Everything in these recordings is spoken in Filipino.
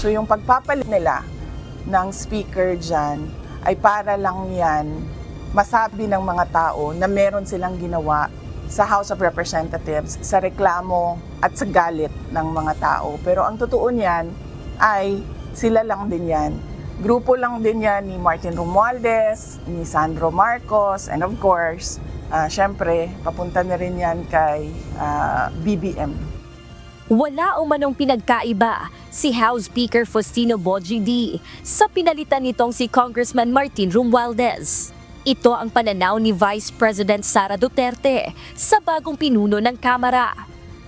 So yung pagpapalit nila ng speaker dyan ay para lang yan masabi ng mga tao na meron silang ginawa sa House of Representatives sa reklamo at sa galit ng mga tao. Pero ang totoo niyan ay sila lang din yan. Grupo lang din yan ni Martin Romualdez, ni Sandro Marcos, and of course, syempre, papunta na rin yan kay BBM. Wala umanong pinagkaiba si House Speaker Faustino Bogie D sa pinalitan nitong si Congressman Martin Romualdez. Ito ang pananaw ni Vice President Sara Duterte sa bagong pinuno ng Kamara.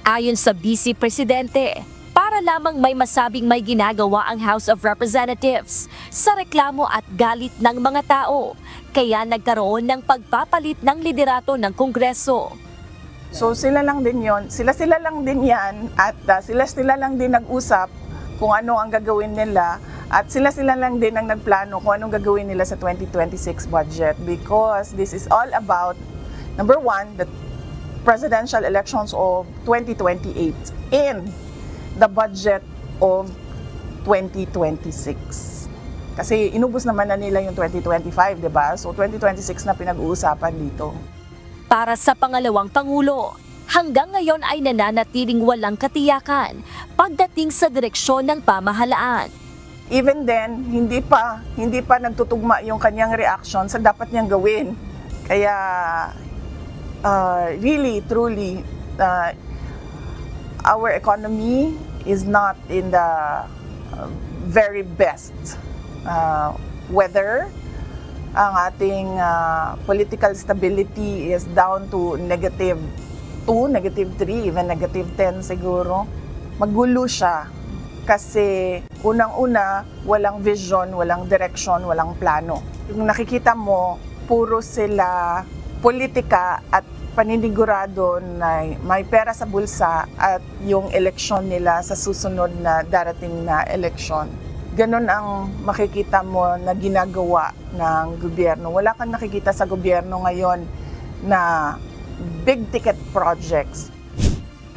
Ayon sa Vice Presidente, para lamang may masabing may ginagawa ang House of Representatives sa reklamo at galit ng mga tao, kaya nagkaroon ng pagpapalit ng liderato ng Kongreso. So sila lang din yon, sila lang din yan at sila lang din nag-usap kung ano ang gagawin nila. At sila lang din ang nagplano kung anong gagawin nila sa 2026 budget because this is all about, number one, the presidential elections of 2028 and the budget of 2026. Kasi inubos naman na nila yung 2025, di ba? So 2026 na pinag-uusapan dito. Para sa pangalawang Pangulo, hanggang ngayon ay nananatiling walang katiyakan pagdating sa direksyon ng pamahalaan. Even then, hindi pa nagtutugma yung kanyang reaction sa dapat niyang gawin. Kaya, really, truly, our economy is not in the very best weather. Ang ating political stability is down to -2, -3, even -10 siguro. Magulo siya. Kasi unang-una, walang vision, walang direction, walang plano. Yung nakikita mo, puro sila politika at paninigurado na may pera sa bulsa at yung eleksyon nila sa susunod na darating na eleksyon. Ganon ang makikita mo na ginagawa ng gobyerno. Wala kang nakikita sa gobyerno ngayon na big ticket projects.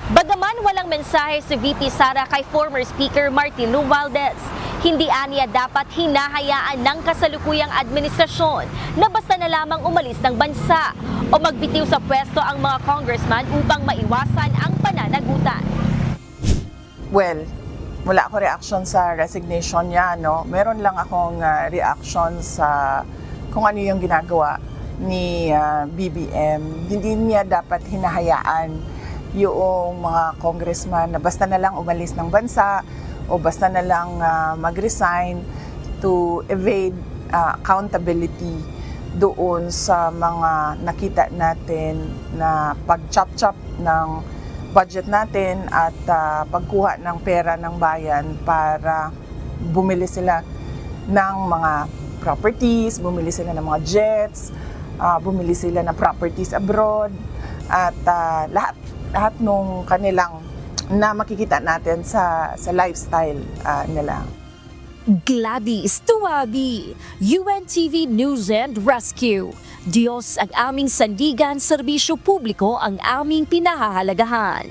Bagaman walang mensahe si VP Sara kay former Speaker Martin Romualdez, hindi aniya dapat hinahayaan ng kasalukuyang administrasyon na basta na lamang umalis ng bansa o magbitiw sa pwesto ang mga congressman upang maiwasan ang pananagutan. Well, wala ako reaction sa resignation niya, no? Meron lang akong reaction sa kung ano yung ginagawa ni BBM. Hindi niya dapat hinahayaan yung mga congressman na basta na lang umalis ng bansa o basta na lang mag-resign to evade accountability doon sa mga nakita natin na pag-chop-chop ng budget natin at pagkuha ng pera ng bayan para bumili sila ng mga properties, bumili sila ng mga jets, bumili sila ng properties abroad at lahat nung kanilang na makikita natin sa lifestyle nila. Gladys Tuwabi, UNTV News and Rescue. Diyos ang aming sandigan, serbisyo publiko ang aming pinahahalagahan.